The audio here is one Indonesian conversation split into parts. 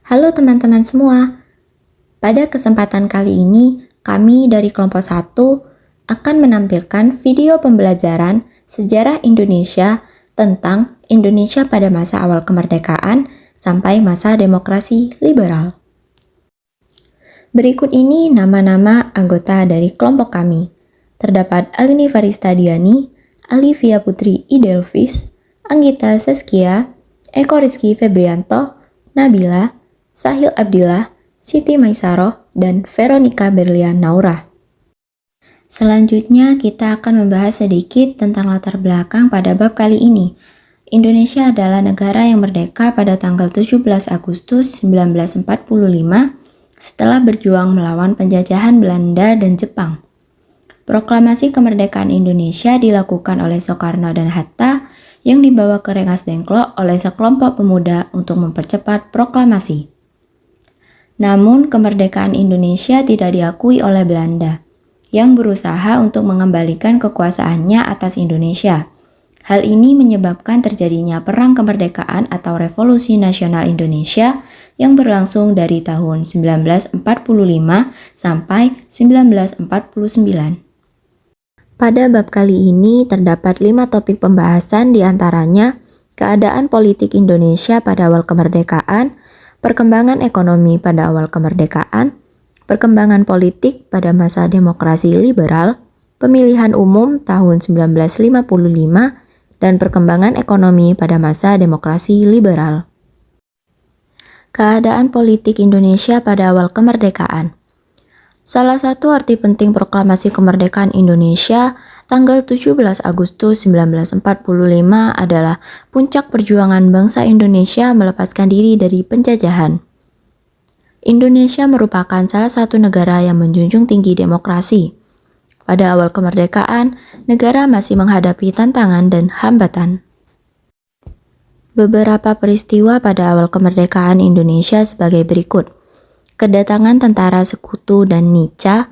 Halo teman-teman semua, pada kesempatan kali ini kami dari kelompok 1 akan menampilkan video pembelajaran sejarah Indonesia tentang Indonesia pada masa awal kemerdekaan sampai masa demokrasi liberal. Berikut ini nama-nama anggota dari kelompok kami. Terdapat Agni Faristadiani, Alivia Putri Idelvis, Anggita Saskia, Eko Rizky Febrianto, Nabila, Sahil Abdillah, Siti Maisaroh, dan Veronica Berlian Naura. Selanjutnya kita akan membahas sedikit tentang latar belakang pada bab kali ini. Indonesia adalah negara yang merdeka pada tanggal 17 Agustus 1945 setelah berjuang melawan penjajahan Belanda dan Jepang. Proklamasi kemerdekaan Indonesia dilakukan oleh Soekarno dan Hatta yang dibawa ke Rengas Dengklok oleh sekelompok pemuda untuk mempercepat proklamasi. Namun, kemerdekaan Indonesia tidak diakui oleh Belanda, yang berusaha untuk mengembalikan kekuasaannya atas Indonesia. Hal ini menyebabkan terjadinya Perang Kemerdekaan atau Revolusi Nasional Indonesia yang berlangsung dari tahun 1945 sampai 1949. Pada bab kali ini terdapat 5 topik pembahasan, diantaranya keadaan politik Indonesia pada awal kemerdekaan, perkembangan ekonomi pada awal kemerdekaan, perkembangan politik pada masa demokrasi liberal, pemilihan umum tahun 1955, dan perkembangan ekonomi pada masa demokrasi liberal. Keadaan politik Indonesia pada awal kemerdekaan. Salah satu arti penting proklamasi kemerdekaan Indonesia tanggal 17 Agustus 1945 adalah puncak perjuangan bangsa Indonesia melepaskan diri dari penjajahan. Indonesia merupakan salah satu negara yang menjunjung tinggi demokrasi. Pada awal kemerdekaan, negara masih menghadapi tantangan dan hambatan. Beberapa peristiwa pada awal kemerdekaan Indonesia sebagai berikut. Kedatangan tentara sekutu dan Nica,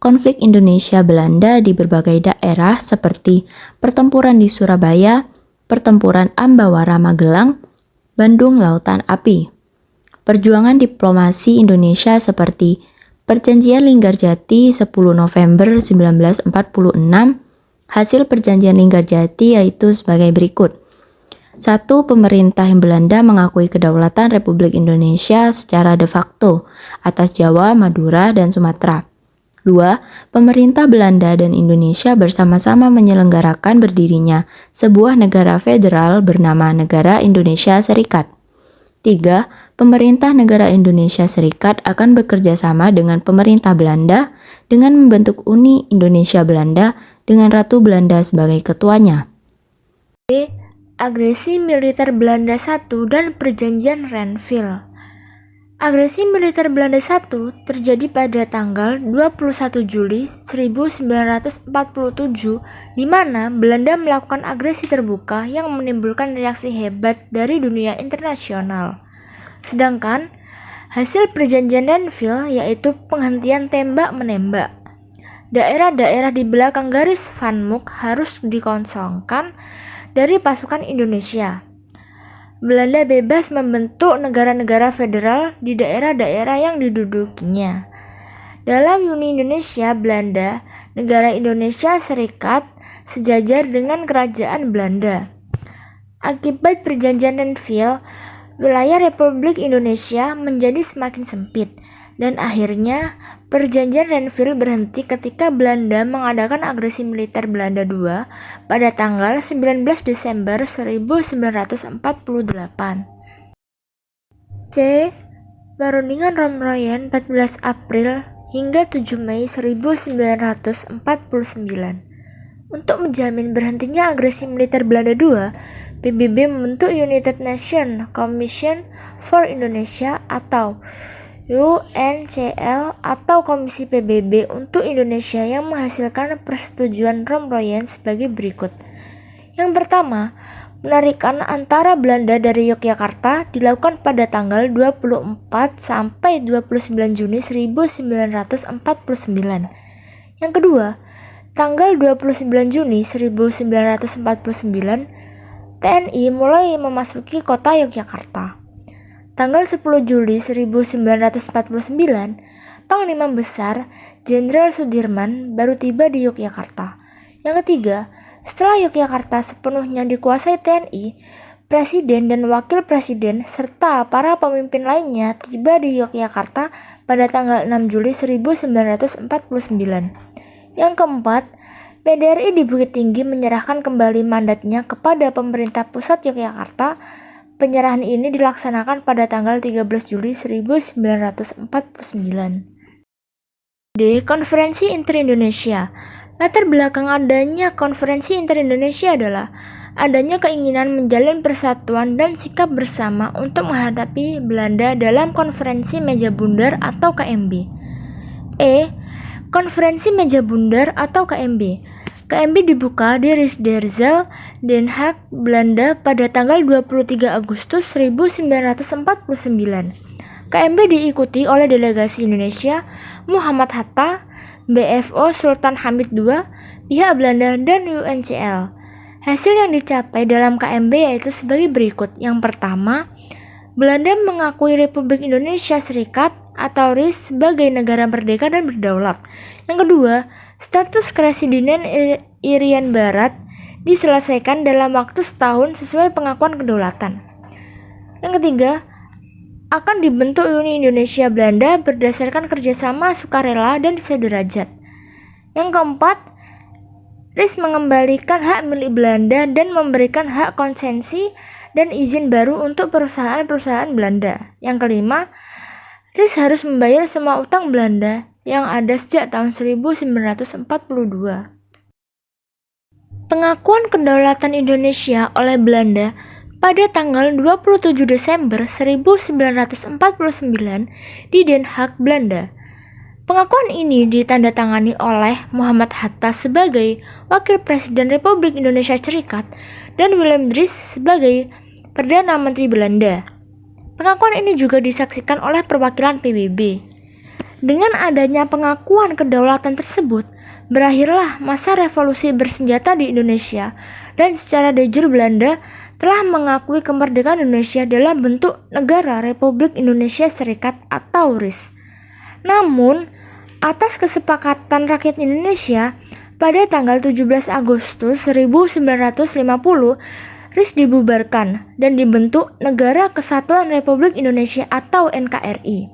konflik Indonesia-Belanda di berbagai daerah seperti pertempuran di Surabaya, pertempuran Ambawara Magelang, Bandung Lautan Api. Perjuangan diplomasi Indonesia seperti Perjanjian Linggarjati 10 November 1946, hasil Perjanjian Linggarjati yaitu sebagai berikut. 1. Pemerintah Belanda mengakui kedaulatan Republik Indonesia secara de facto atas Jawa, Madura, dan Sumatera. 2. Pemerintah Belanda dan Indonesia bersama-sama menyelenggarakan berdirinya sebuah negara federal bernama Negara Indonesia Serikat. 3. Pemerintah Negara Indonesia Serikat akan bekerja sama dengan pemerintah Belanda dengan membentuk Uni Indonesia Belanda dengan Ratu Belanda sebagai ketuanya. Agresi militer Belanda I dan Perjanjian Renville. Agresi militer Belanda I terjadi pada tanggal 21 Juli 1947 di mana Belanda melakukan agresi terbuka yang menimbulkan reaksi hebat dari dunia internasional. Sedangkan hasil Perjanjian Renville yaitu penghentian tembak-menembak. Daerah-daerah di belakang garis Van Mook harus dikosongkan dari pasukan Indonesia. Belanda bebas membentuk negara-negara federal di daerah-daerah yang didudukinya. Dalam Uni Indonesia Belanda, Negara Indonesia Serikat sejajar dengan Kerajaan Belanda. Akibat Perjanjian Renville, wilayah Republik Indonesia menjadi semakin sempit. Dan akhirnya, Perjanjian Renville berhenti ketika Belanda mengadakan agresi militer Belanda II pada tanggal 19 Desember 1948. C. Perundingan Romroyen 14 April hingga 7 Mei 1949. Untuk menjamin berhentinya agresi militer Belanda II, PBB membentuk United Nations Commission for Indonesia atau UNCL atau Komisi PBB untuk Indonesia yang menghasilkan persetujuan Romroyen sebagai berikut. Yang pertama, penarikan antara Belanda dari Yogyakarta dilakukan pada tanggal 24 sampai 29 Juni 1949. Yang kedua, tanggal 29 Juni 1949, TNI mulai memasuki kota Yogyakarta. tanggal 10 Juli 1949, Panglima Besar Jenderal Sudirman baru tiba di Yogyakarta. Yang ketiga, setelah Yogyakarta sepenuhnya dikuasai TNI, Presiden dan Wakil Presiden serta para pemimpin lainnya tiba di Yogyakarta pada tanggal 6 Juli 1949. Yang keempat, PDRI di Bukit Tinggi menyerahkan kembali mandatnya kepada pemerintah pusat Yogyakarta. Penyerahan ini dilaksanakan pada tanggal 13 Juli 1949. D. Konferensi Inter-Indonesia. Latar belakang adanya Konferensi Inter-Indonesia adalah adanya keinginan menjalin persatuan dan sikap bersama untuk menghadapi Belanda dalam Konferensi Meja Bundar atau KMB. E. Konferensi Meja Bundar atau KMB. KMB dibuka di Rijksdeel, Den Haag, Belanda pada tanggal 23 Agustus 1949. KMB diikuti oleh delegasi Indonesia, Muhammad Hatta, BFO Sultan Hamid II, pihak Belanda, dan UNCL. Hasil yang dicapai dalam KMB yaitu sebagai berikut. Yang pertama, Belanda mengakui Republik Indonesia Serikat atau RIS sebagai negara merdeka dan berdaulat. Yang kedua, status Kresidenan Irian Barat diselesaikan dalam waktu setahun sesuai pengakuan kedaulatan. Yang ketiga, akan dibentuk Uni Indonesia Belanda berdasarkan kerjasama sukarela dan sederajat. Yang keempat, RIS mengembalikan hak milik Belanda dan memberikan hak konsesi dan izin baru untuk perusahaan-perusahaan Belanda. Yang kelima, RIS harus membayar semua utang Belanda yang ada sejak tahun 1942. Pengakuan kedaulatan Indonesia oleh Belanda pada tanggal 27 Desember 1949 di Den Haag, Belanda. Pengakuan ini ditandatangani oleh Muhammad Hatta sebagai Wakil Presiden Republik Indonesia Serikat dan Willem Drees sebagai Perdana Menteri Belanda. Pengakuan ini juga disaksikan oleh perwakilan PBB. Dengan adanya pengakuan kedaulatan tersebut, berakhirlah masa revolusi bersenjata di Indonesia dan secara de jure Belanda telah mengakui kemerdekaan Indonesia dalam bentuk Negara Republik Indonesia Serikat atau RIS. Namun, atas kesepakatan rakyat Indonesia, pada tanggal 17 Agustus 1950, RIS dibubarkan dan dibentuk Negara Kesatuan Republik Indonesia atau NKRI.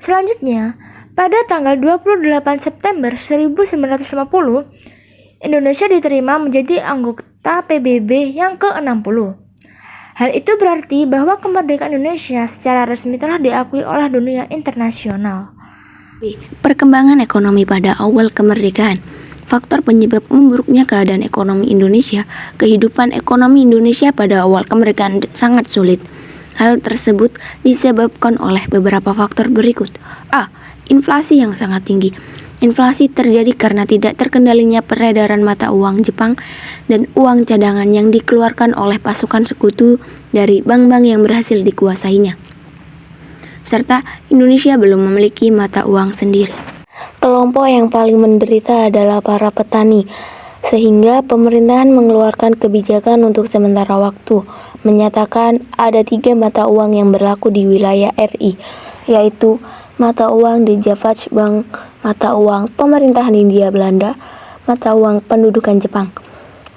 Selanjutnya, pada tanggal 28 September 1950, Indonesia diterima menjadi anggota PBB yang ke-60. Hal itu berarti bahwa kemerdekaan Indonesia secara resmi telah diakui oleh dunia internasional. Perkembangan ekonomi pada awal kemerdekaan. Faktor penyebab memburuknya keadaan ekonomi Indonesia, kehidupan ekonomi Indonesia pada awal kemerdekaan sangat sulit. Hal tersebut disebabkan oleh beberapa faktor berikut. A. Inflasi yang sangat tinggi. Inflasi terjadi karena tidak terkendalinya peredaran mata uang Jepang dan uang cadangan yang dikeluarkan oleh pasukan sekutu dari bank-bank yang berhasil dikuasainya. Serta Indonesia belum memiliki mata uang sendiri. Kelompok yang paling menderita adalah para petani, sehingga pemerintahan mengeluarkan kebijakan untuk sementara waktu, menyatakan ada 3 mata uang yang berlaku di wilayah RI, yaitu mata uang di Javash Bank, mata uang pemerintahan Hindia Belanda, mata uang pendudukan Jepang.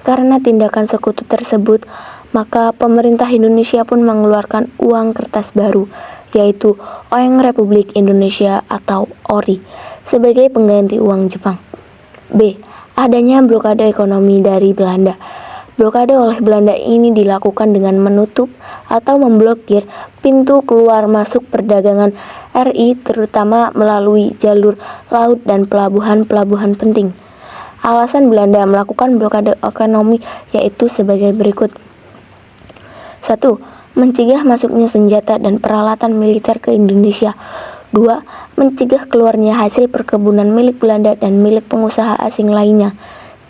Karena tindakan sekutu tersebut, maka pemerintah Indonesia pun mengeluarkan uang kertas baru, yaitu Oeng Republik Indonesia atau ORI, sebagai pengganti uang Jepang. B. Adanya blokade ekonomi dari Belanda. Blokade oleh Belanda ini dilakukan dengan menutup atau memblokir pintu keluar masuk perdagangan RI terutama melalui jalur laut dan pelabuhan-pelabuhan penting. Alasan Belanda melakukan blokade ekonomi yaitu sebagai berikut. 1. Mencegah masuknya senjata dan peralatan militer ke Indonesia. 2. Mencegah keluarnya hasil perkebunan milik Belanda dan milik pengusaha asing lainnya.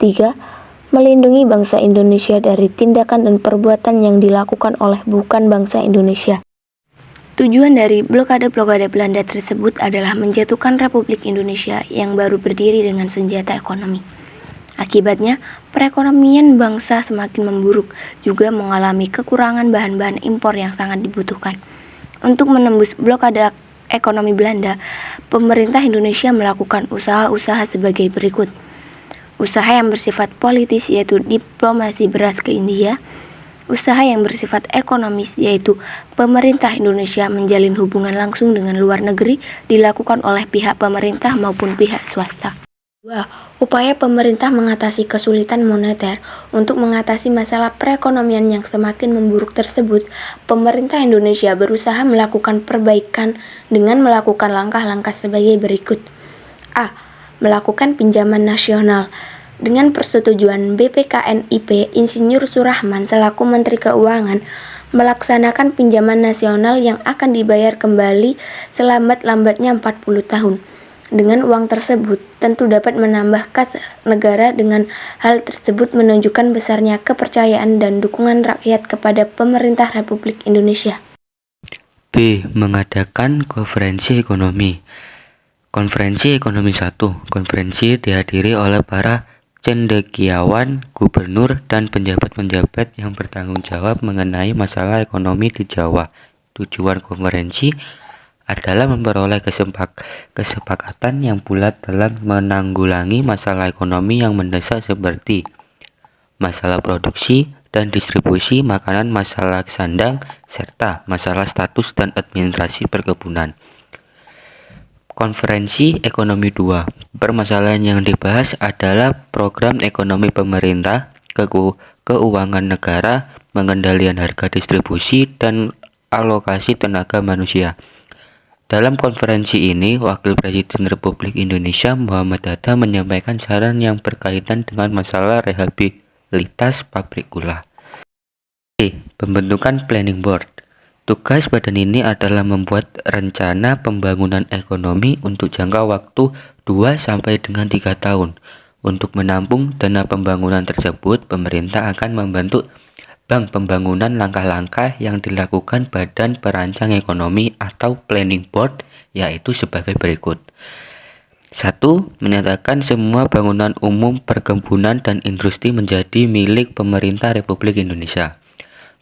3. Melindungi bangsa Indonesia dari tindakan dan perbuatan yang dilakukan oleh bukan bangsa Indonesia. Tujuan dari blokade-blokade Belanda tersebut adalah menjatuhkan Republik Indonesia yang baru berdiri dengan senjata ekonomi. Akibatnya, perekonomian bangsa semakin memburuk, juga mengalami kekurangan bahan-bahan impor yang sangat dibutuhkan. Untuk menembus blokade ekonomi Belanda, pemerintah Indonesia melakukan usaha-usaha sebagai berikut. Usaha yang bersifat politis yaitu diplomasi beras ke India. Usaha yang bersifat ekonomis yaitu pemerintah Indonesia menjalin hubungan langsung dengan luar negeri dilakukan oleh pihak pemerintah maupun pihak swasta. 2. Upaya pemerintah mengatasi kesulitan moneter. Untuk mengatasi masalah perekonomian yang semakin memburuk tersebut, pemerintah Indonesia berusaha melakukan perbaikan dengan melakukan langkah-langkah sebagai berikut. A. Melakukan pinjaman nasional. Dengan persetujuan BPKNIP, Insinyur Surahman selaku Menteri Keuangan melaksanakan pinjaman nasional yang akan dibayar kembali selambat-lambatnya 40 tahun. Dengan uang tersebut, tentu dapat menambah kas negara. Dengan hal tersebut menunjukkan besarnya kepercayaan dan dukungan rakyat kepada pemerintah Republik Indonesia. B. Mengadakan konferensi ekonomi. Konferensi Ekonomi 1. Konferensi dihadiri oleh para cendekiawan, gubernur, dan penjabat-penjabat yang bertanggung jawab mengenai masalah ekonomi di Jawa. Tujuan konferensi adalah memperoleh kesepakatan yang bulat dalam menanggulangi masalah ekonomi yang mendesak seperti masalah produksi dan distribusi makanan, masalah sandang, serta masalah status dan administrasi perkebunan. Konferensi Ekonomi 2. Permasalahan yang dibahas adalah program ekonomi pemerintah, keuangan negara, pengendalian harga distribusi, dan alokasi tenaga manusia. Dalam konferensi ini, Wakil Presiden Republik Indonesia Muhammad Hatta menyampaikan saran yang berkaitan dengan masalah rehabilitas pabrik gula. Pembentukan Planning Board. Tugas badan ini adalah membuat rencana pembangunan ekonomi untuk jangka waktu 2 sampai dengan 3 tahun. Untuk menampung dana pembangunan tersebut, pemerintah akan membentuk Bank Pembangunan. Langkah-langkah yang dilakukan Badan Perancang Ekonomi atau Planning Board yaitu sebagai berikut. 1. Menyatakan semua bangunan umum, perkebunan, dan industri menjadi milik pemerintah Republik Indonesia.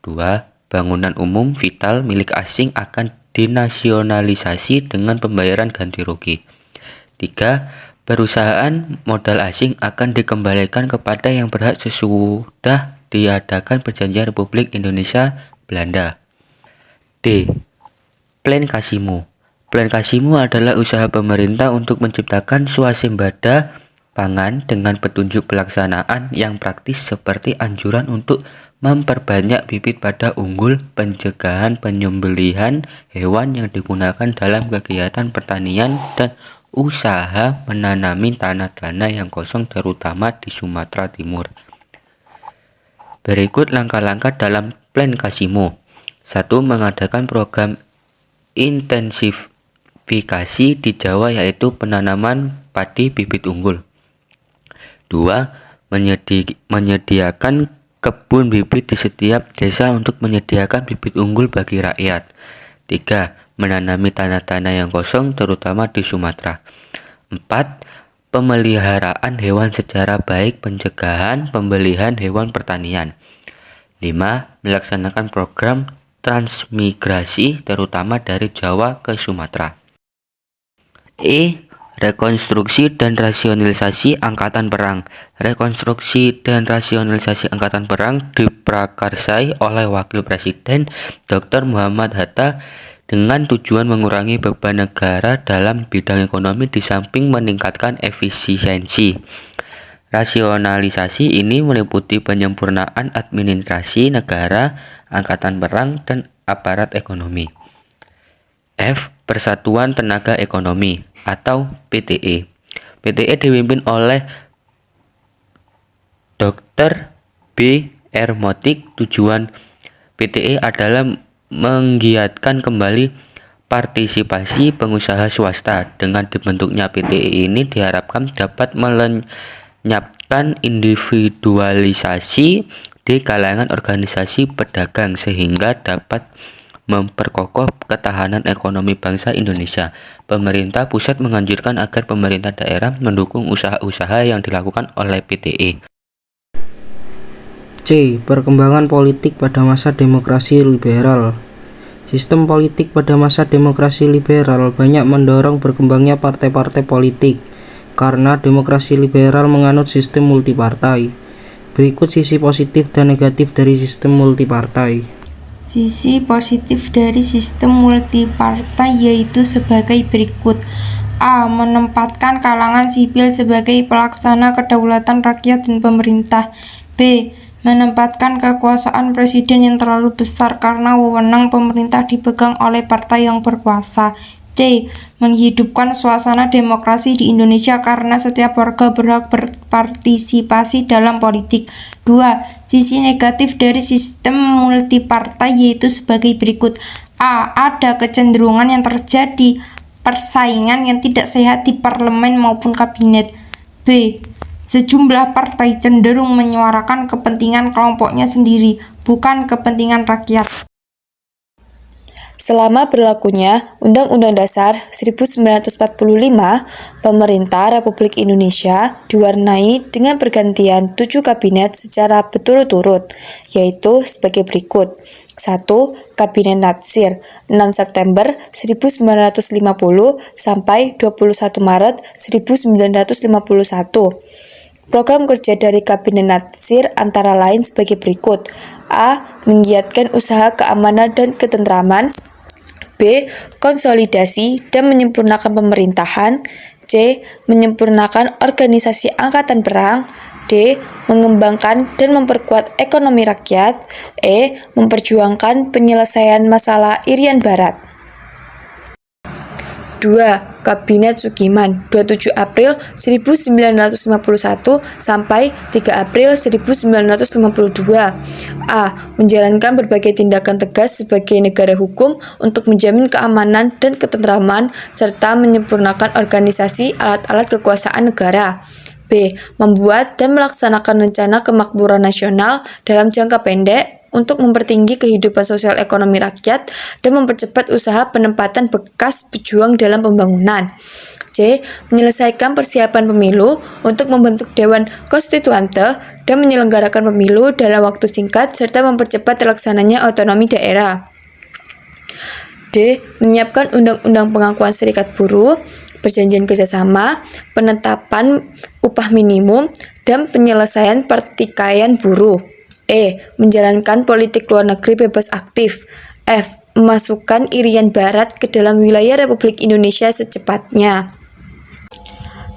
2. Bangunan umum vital milik asing akan dinasionalisasi dengan pembayaran ganti rugi. 3. Perusahaan modal asing akan dikembalikan kepada yang berhak sesudah diadakan perjanjian Republik Indonesia Belanda. D. Plan Kasimo. Plan Kasimo adalah usaha pemerintah untuk menciptakan swasembada pangan dengan petunjuk pelaksanaan yang praktis seperti anjuran untuk memperbanyak bibit pada unggul, pencegahan penyembelihan hewan yang digunakan dalam kegiatan pertanian, dan usaha menanami tanah-tanah yang kosong terutama di Sumatera Timur. Berikut langkah-langkah dalam Plan Kasimo. 1. Mengadakan program intensifikasi di Jawa yaitu penanaman padi bibit unggul. 2. Menyediakan kebun bibit di setiap desa untuk menyediakan bibit unggul bagi rakyat. 3. Menanami tanah-tanah yang kosong terutama di Sumatera. 4. Pemeliharaan hewan secara baik, pencegahan pembelian hewan pertanian. 5. Melaksanakan program transmigrasi terutama dari Jawa ke Sumatera. Rekonstruksi dan rasionalisasi angkatan perang. Rekonstruksi dan rasionalisasi angkatan perang diprakarsai oleh Wakil Presiden Dr. Muhammad Hatta dengan tujuan mengurangi beban negara dalam bidang ekonomi di samping meningkatkan efisiensi. Rasionalisasi ini meliputi penyempurnaan administrasi negara, angkatan perang, dan aparat ekonomi. F. Persatuan Tenaga Ekonomi atau PTE. PTE dipimpin oleh Dr. B. R. Motik. Tujuan PTE adalah menggiatkan kembali partisipasi pengusaha swasta. Dengan dibentuknya PTE ini diharapkan dapat melenyapkan individualisasi di kalangan organisasi pedagang sehingga dapat memperkokoh ketahanan ekonomi bangsa Indonesia. Pemerintah pusat menganjurkan agar pemerintah daerah mendukung usaha-usaha yang dilakukan oleh PTE. C. Perkembangan politik pada masa demokrasi liberal. Sistem politik pada masa demokrasi liberal banyak mendorong berkembangnya partai-partai politik karena demokrasi liberal menganut sistem multipartai. Berikut sisi positif dan negatif dari sistem multipartai. Sisi positif dari sistem multipartai yaitu sebagai berikut. A. Menempatkan kalangan sipil sebagai pelaksana kedaulatan rakyat dan pemerintah. B. Menempatkan kekuasaan presiden yang terlalu besar karena wewenang pemerintah dipegang oleh partai yang berkuasa. C. Menghidupkan suasana demokrasi di Indonesia karena setiap warga berhak berpartisipasi dalam politik. 2. Sisi negatif dari sistem multipartai yaitu sebagai berikut. A. Ada kecenderungan yang terjadi persaingan yang tidak sehat di parlemen maupun kabinet. B. Sejumlah partai cenderung menyuarakan kepentingan kelompoknya sendiri, bukan kepentingan rakyat. Selama berlakunya Undang-Undang Dasar 1945, pemerintah Republik Indonesia diwarnai dengan pergantian 7 kabinet secara berturut-turut, yaitu sebagai berikut. 1. Kabinet Natsir 6 September 1950 sampai 21 Maret 1951. Program kerja dari Kabinet Natsir antara lain sebagai berikut. A. Menggiatkan usaha keamanan dan ketentraman. B. Konsolidasi dan menyempurnakan pemerintahan. C. Menyempurnakan organisasi angkatan perang. D. Mengembangkan dan memperkuat ekonomi rakyat. E. Memperjuangkan penyelesaian masalah Irian Barat. 2. Kabinet Sugiman 27 April 1951 sampai 3 April 1952. A. Menjalankan berbagai tindakan tegas sebagai negara hukum untuk menjamin keamanan dan ketentraman serta menyempurnakan organisasi alat-alat kekuasaan negara. B. Membuat dan melaksanakan rencana kemakmuran nasional dalam jangka pendek untuk mempertinggi kehidupan sosial ekonomi rakyat dan mempercepat usaha penempatan bekas pejuang dalam pembangunan. C. Menyelesaikan persiapan pemilu untuk membentuk Dewan Konstituante dan menyelenggarakan pemilu dalam waktu singkat serta mempercepat terlaksananya otonomi daerah. D. Menyiapkan undang-undang pengakuan serikat buruh, perjanjian kerjasama, penetapan upah minimum, dan penyelesaian pertikaian buruh. E. Menjalankan politik luar negeri bebas aktif. F. Memasukkan Irian Barat ke dalam wilayah Republik Indonesia secepatnya.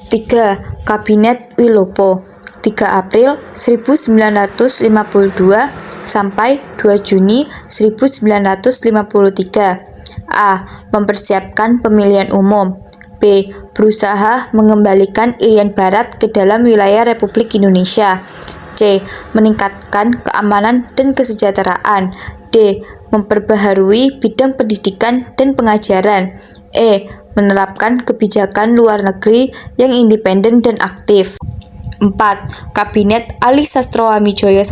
3. Kabinet Wilopo 3 April 1952 sampai 2 Juni 1953. A. Mempersiapkan pemilihan umum. B. Berusaha mengembalikan Irian Barat ke dalam wilayah Republik Indonesia. C. Meningkatkan keamanan dan kesejahteraan. D. Memperbaharui bidang pendidikan dan pengajaran. E. Menerapkan kebijakan luar negeri yang independen dan aktif. 4. Kabinet Ali Sastroamidjojo I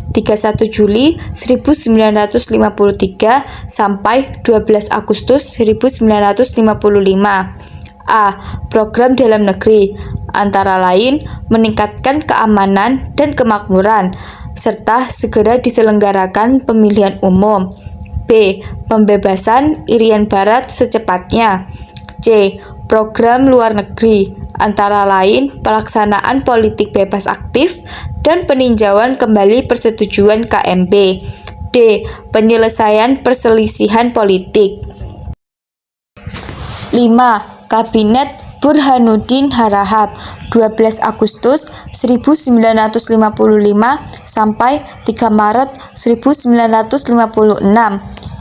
31 Juli 1953 sampai 12 Agustus 1955. A. Program dalam negeri, antara lain meningkatkan keamanan dan kemakmuran, serta segera diselenggarakan pemilihan umum. B. Pembebasan Irian Barat secepatnya. C. Program luar negeri, antara lain pelaksanaan politik bebas aktif dan peninjauan kembali persetujuan KMB. D. Penyelesaian perselisihan politik. 5. Kabinet Burhanuddin Harahap 12 Agustus 1955 sampai 3 Maret 1956.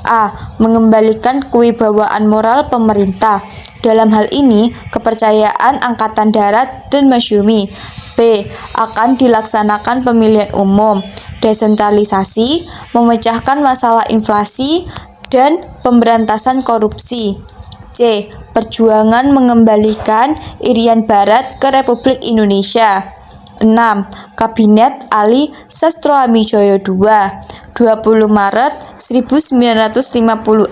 A. Mengembalikan kewibawaan moral pemerintah. Dalam hal ini, kepercayaan Angkatan Darat dan Masyumi. B. Akan dilaksanakan pemilihan umum, desentralisasi, memecahkan masalah inflasi, dan pemberantasan korupsi. C. Perjuangan mengembalikan Irian Barat ke Republik Indonesia. 6. Kabinet Ali Sastroamidjojo II 20 Maret 1956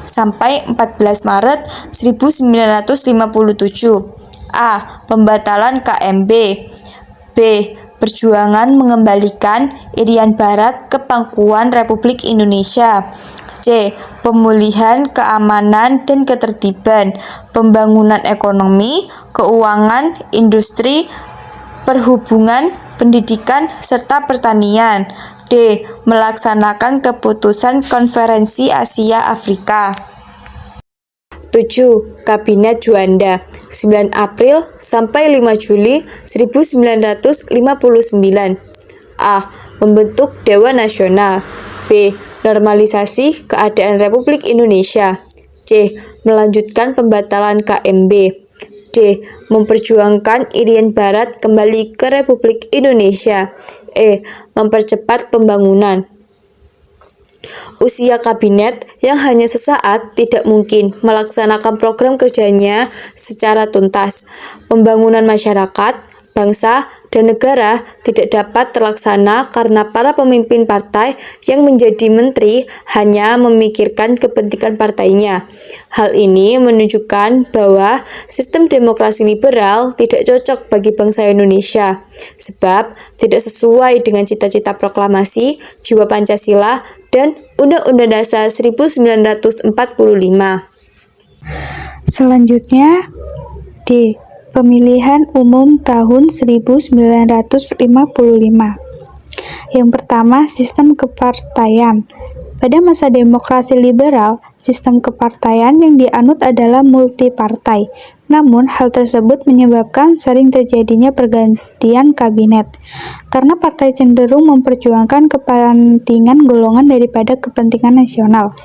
sampai 14 Maret 1957. A. Pembatalan KMB. B. Perjuangan mengembalikan Irian Barat ke pangkuan Republik Indonesia. C. Pemulihan keamanan dan ketertiban, pembangunan ekonomi, keuangan, industri, perhubungan, pendidikan, serta pertanian. D. Melaksanakan keputusan Konferensi Asia Afrika. 7. Kabinet Juanda 9 April sampai 5 Juli 1959. A. Membentuk Dewan Nasional. B. Normalisasi keadaan Republik Indonesia. C. Melanjutkan pembatalan KMB. D. Memperjuangkan Irian Barat kembali ke Republik Indonesia. E. Mempercepat pembangunan. Usia kabinet yang hanya sesaat tidak mungkin melaksanakan program kerjanya secara tuntas. Pembangunan masyarakat, bangsa, dan negara tidak dapat terlaksana karena para pemimpin partai yang menjadi menteri hanya memikirkan kepentingan partainya. Hal ini menunjukkan bahwa sistem demokrasi liberal tidak cocok bagi bangsa Indonesia, sebab tidak sesuai dengan cita-cita proklamasi, jiwa Pancasila, dan Undang-Undang Dasar 1945. Selanjutnya, D. Pemilihan umum tahun 1955. Yang pertama, sistem kepartaian. Pada masa demokrasi liberal, sistem kepartaian yang dianut adalah multipartai. Namun, hal tersebut menyebabkan sering terjadinya pergantian kabinet, karena partai cenderung memperjuangkan kepentingan golongan daripada kepentingan nasional.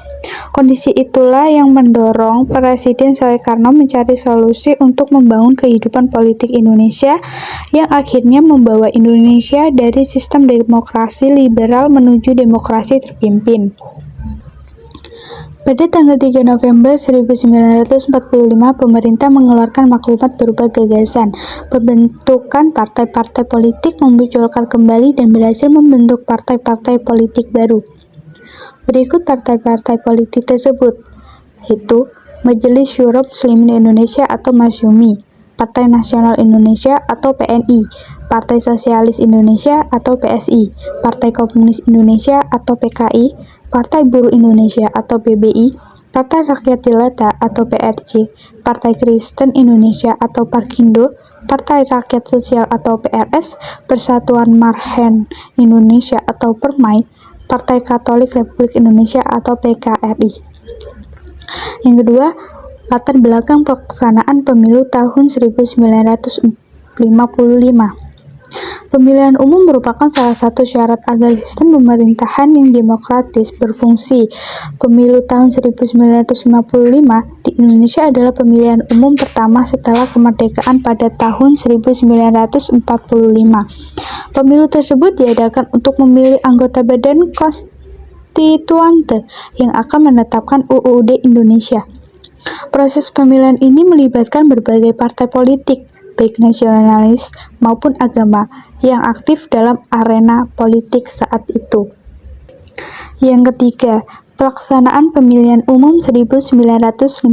Kondisi itulah yang mendorong Presiden Soekarno mencari solusi untuk membangun kehidupan politik Indonesia yang akhirnya membawa Indonesia dari sistem demokrasi liberal menuju demokrasi terpimpin. Pada tanggal 3 November 1945, pemerintah mengeluarkan maklumat berupa gagasan pembentukan partai-partai politik, memunculkan kembali dan berhasil membentuk partai-partai politik baru. Berikut partai-partai politik tersebut, yaitu Majelis Syuro Muslimin Indonesia atau Masyumi, Partai Nasional Indonesia atau PNI, Partai Sosialis Indonesia atau PSI, Partai Komunis Indonesia atau PKI, Partai Buruh Indonesia atau PBI, Partai Rakyat Jelata atau PRJ, Partai Kristen Indonesia atau Parkindo, Partai Rakyat Sosial atau PRS, Persatuan Marhen Indonesia atau Permai, Partai Katolik Republik Indonesia atau PKRI. Yang kedua, latar belakang pelaksanaan pemilu tahun 1955. Pemilihan umum merupakan salah satu syarat agar sistem pemerintahan yang demokratis berfungsi. Pemilu tahun 1955 di Indonesia adalah pemilihan umum pertama setelah kemerdekaan pada tahun 1945. Pemilu tersebut diadakan untuk memilih anggota Badan Konstituante yang akan menetapkan UUD Indonesia. Proses pemilihan ini melibatkan berbagai partai politik, baik nasionalis maupun agama, yang aktif dalam arena politik saat itu. Yang ketiga, pelaksanaan pemilihan umum 1955.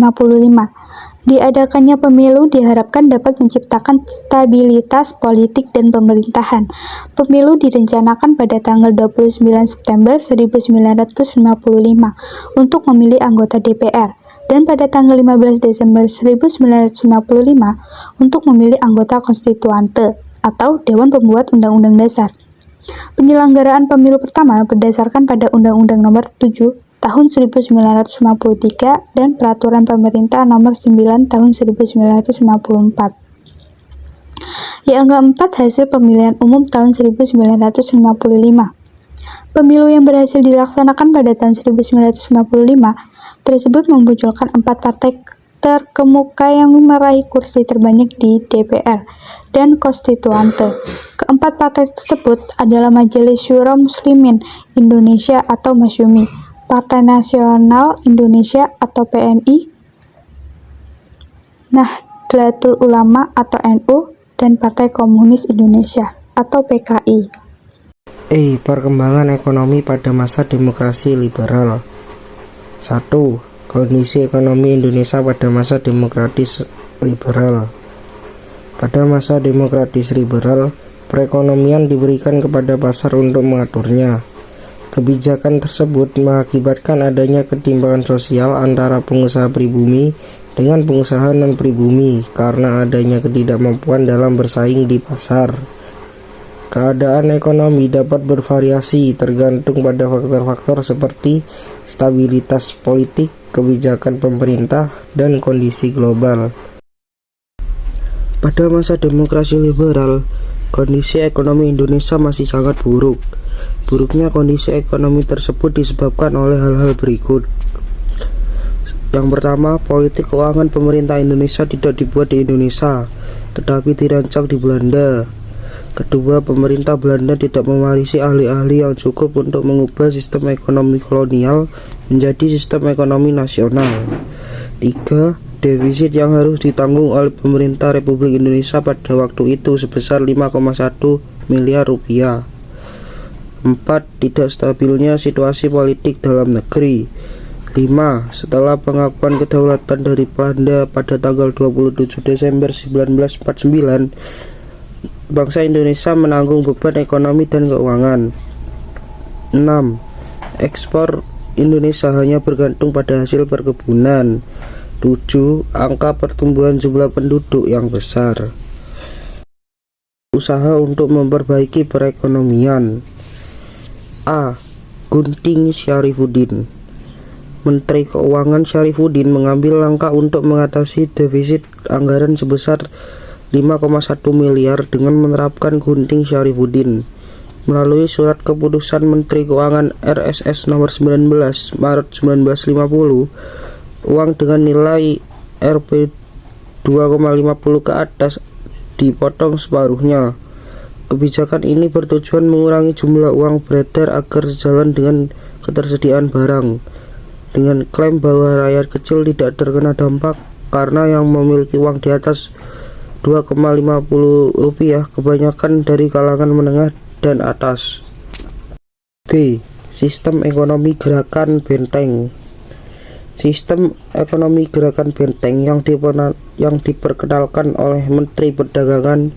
Diadakannya pemilu diharapkan dapat menciptakan stabilitas politik dan pemerintahan. Pemilu direncanakan pada tanggal 29 September 1955 untuk memilih anggota DPR, dan pada tanggal 15 Desember 1955 untuk memilih anggota konstituante atau Dewan Pembuat Undang-Undang Dasar. Penyelenggaraan pemilu pertama berdasarkan pada Undang-Undang Nomor 7 Tahun 1953 dan Peraturan Pemerintah Nomor 9 Tahun 1954. Yang keempat, hasil pemilihan umum tahun 1955. Pemilu yang berhasil dilaksanakan pada tahun 1955 tersebut memunculkan 4 partai terkemuka yang meraih kursi terbanyak di DPR dan konstituante. Keempat partai tersebut adalah Majelis Syuro Muslimin Indonesia atau Masyumi, Partai Nasional Indonesia atau PNI, Nahdlatul Ulama atau NU, dan Partai Komunis Indonesia atau PKI. Perkembangan ekonomi pada masa demokrasi liberal. 1. Kondisi ekonomi Indonesia pada masa demokratis liberal. Pada masa demokratis liberal, perekonomian diberikan kepada pasar untuk mengaturnya. Kebijakan tersebut mengakibatkan adanya ketimpangan sosial antara pengusaha pribumi dengan pengusaha non-pribumi karena adanya ketidakmampuan dalam bersaing di pasar. Keadaan ekonomi dapat bervariasi tergantung pada faktor-faktor seperti stabilitas politik, kebijakan pemerintah, dan kondisi global. Pada masa demokrasi liberal, kondisi ekonomi Indonesia masih sangat buruk. Buruknya kondisi ekonomi tersebut disebabkan oleh hal-hal berikut. Yang pertama, politik keuangan pemerintah Indonesia tidak dibuat di Indonesia, tetapi dirancang di Belanda. Kedua, pemerintah Belanda tidak mewarisi ahli-ahli yang cukup untuk mengubah sistem ekonomi kolonial menjadi sistem ekonomi nasional. Tiga, defisit yang harus ditanggung oleh pemerintah Republik Indonesia pada waktu itu sebesar 5,1 miliar rupiah. 4. Tidak stabilnya situasi politik dalam negeri. 5. Setelah pengakuan kedaulatan dari Belanda pada tanggal 27 Desember 1949, bangsa Indonesia menanggung beban ekonomi dan keuangan. 6. Ekspor Indonesia hanya bergantung pada hasil perkebunan. 7. Angka pertumbuhan jumlah penduduk yang besar. Usaha untuk memperbaiki perekonomian. A. Gunting Syarifuddin. Menteri Keuangan Syarifuddin mengambil langkah untuk mengatasi defisit anggaran sebesar 5,1 miliar dengan menerapkan Gunting Syarifuddin. Melalui surat keputusan Menteri Keuangan RSS nomor 19 Maret 1950, uang dengan nilai Rp 2,50 ke atas dipotong separuhnya. Kebijakan ini bertujuan mengurangi jumlah uang beredar agar sejalan dengan ketersediaan barang, dengan klaim bahwa rakyat kecil tidak terkena dampak karena yang memiliki uang di atas Rp2,50 kebanyakan dari kalangan menengah dan atas. B. Sistem ekonomi gerakan benteng. Sistem ekonomi gerakan benteng yang diperkenalkan oleh Menteri Perdagangan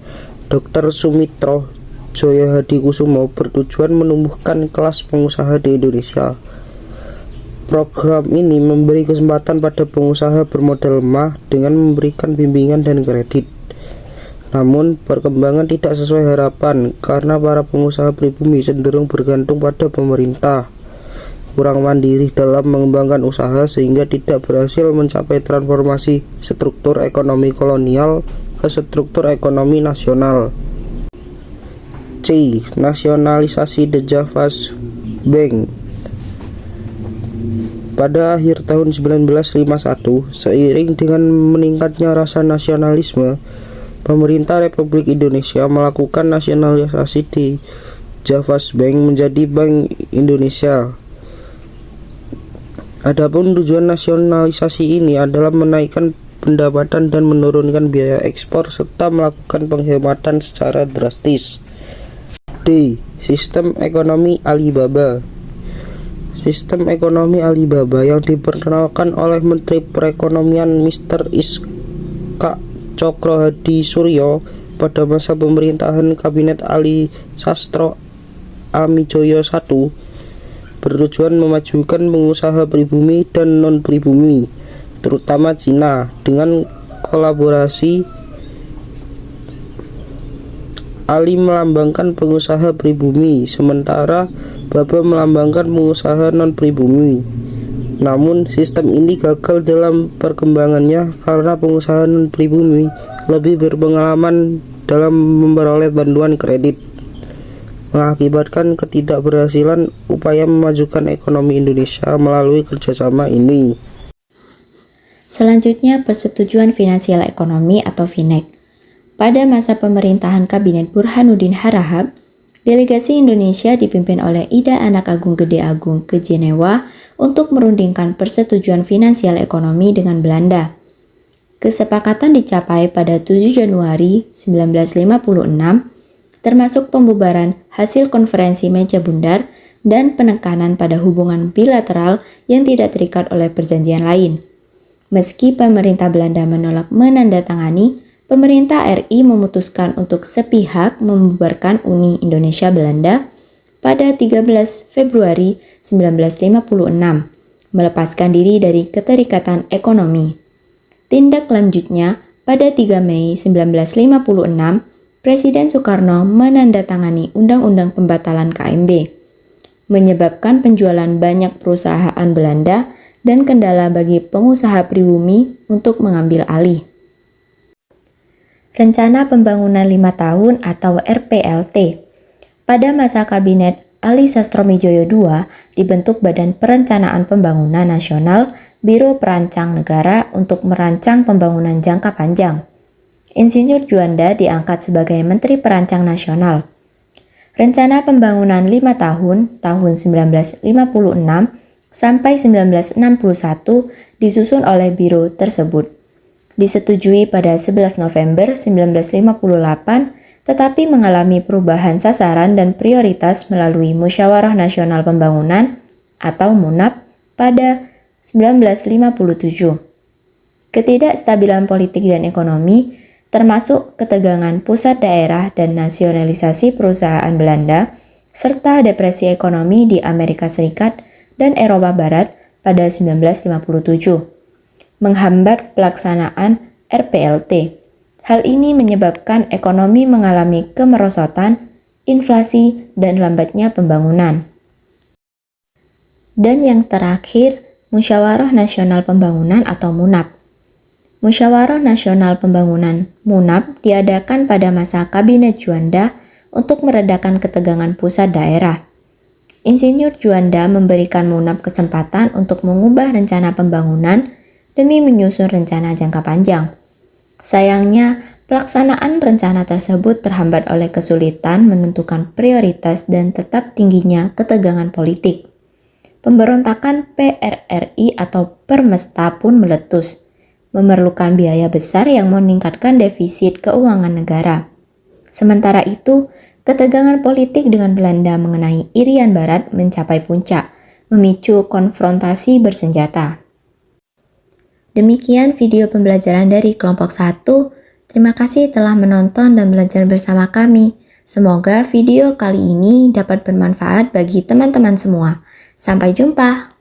Dr. Sumitro Joyo Hadikusumo bertujuan menumbuhkan kelas pengusaha di Indonesia. Program ini memberi kesempatan pada pengusaha bermodal lemah dengan memberikan bimbingan dan kredit. Namun, perkembangan tidak sesuai harapan karena para pengusaha pribumi cenderung bergantung pada pemerintah, kurang mandiri dalam mengembangkan usaha sehingga tidak berhasil mencapai transformasi struktur ekonomi kolonial ke struktur ekonomi nasional. C. Nasionalisasi The Javas Bank. Pada akhir tahun 1951, seiring dengan meningkatnya rasa nasionalisme, pemerintah Republik Indonesia melakukan nasionalisasi di Javas Bank menjadi Bank Indonesia. Adapun tujuan nasionalisasi ini adalah menaikkan pendapatan dan menurunkan biaya ekspor serta melakukan penghematan secara drastis. D. Sistem ekonomi Alibaba. Sistem ekonomi Alibaba yang diperkenalkan oleh Menteri Perekonomian Mr. Iskak Cokro Hadi Suryo pada masa pemerintahan Kabinet Ali Sastro Amijoyo I bertujuan memajukan pengusaha pribumi dan non-pribumi, terutama Cina, dengan kolaborasi. Ali melambangkan pengusaha pribumi, sementara Baba melambangkan pengusaha non-pribumi. Namun, sistem ini gagal dalam perkembangannya karena pengusaha non-pribumi lebih berpengalaman dalam memperoleh bantuan kredit, mengakibatkan ketidakberhasilan upaya memajukan ekonomi Indonesia melalui kerjasama ini. Selanjutnya, Persetujuan Finansial Ekonomi atau FINEK. Pada masa pemerintahan Kabinet Burhanuddin Harahap, delegasi Indonesia dipimpin oleh Ida Anak Agung Gede Agung ke Jenewa untuk merundingkan persetujuan finansial ekonomi dengan Belanda. Kesepakatan dicapai pada 7 Januari 1956, termasuk pembubaran hasil konferensi meja bundar dan penekanan pada hubungan bilateral yang tidak terikat oleh perjanjian lain. Meski pemerintah Belanda menolak menandatangani, pemerintah RI memutuskan untuk sepihak membubarkan Uni Indonesia Belanda pada 13 Februari 1956, melepaskan diri dari keterikatan ekonomi. Tindak lanjutnya, pada 3 Mei 1956, Presiden Soekarno menandatangani Undang-Undang Pembatalan KMB, menyebabkan penjualan banyak perusahaan Belanda dan kendala bagi pengusaha pribumi untuk mengambil alih. Rencana Pembangunan 5 Tahun atau RPLT. Pada masa Kabinet Ali Sastromijoyo II, dibentuk Badan Perencanaan Pembangunan Nasional Biro Perancang Negara untuk merancang pembangunan jangka panjang. Insinyur Juanda diangkat sebagai Menteri Perancang Nasional. Rencana Pembangunan 5 tahun 1956 sampai 1961 disusun oleh biro tersebut. Disetujui pada 11 November 1958, tetapi mengalami perubahan sasaran dan prioritas melalui Musyawarah Nasional Pembangunan atau MUNAP pada 1957. Ketidakstabilan politik dan ekonomi, termasuk ketegangan pusat daerah dan nasionalisasi perusahaan Belanda, serta depresi ekonomi di Amerika Serikat dan Eropa Barat pada 1957, menghambat pelaksanaan RPLT. Hal ini menyebabkan ekonomi mengalami kemerosotan, inflasi, dan lambatnya pembangunan. Dan yang terakhir, Musyawarah Nasional Pembangunan atau MUNAP. Musyawarah Nasional Pembangunan MUNAP diadakan pada masa Kabinet Juanda untuk meredakan ketegangan pusat daerah. Insinyur Juanda memberikan MUNAP kesempatan untuk mengubah rencana pembangunan demi menyusun rencana jangka panjang. Sayangnya, pelaksanaan rencana tersebut terhambat oleh kesulitan menentukan prioritas dan tetap tingginya ketegangan politik. Pemberontakan PRRI atau Permesta pun meletus, memerlukan biaya besar yang meningkatkan defisit keuangan negara. Sementara itu, ketegangan politik dengan Belanda mengenai Irian Barat mencapai puncak, memicu konfrontasi bersenjata. Demikian video pembelajaran dari kelompok 1. Terima kasih telah menonton dan belajar bersama kami. Semoga video kali ini dapat bermanfaat bagi teman-teman semua. Sampai jumpa.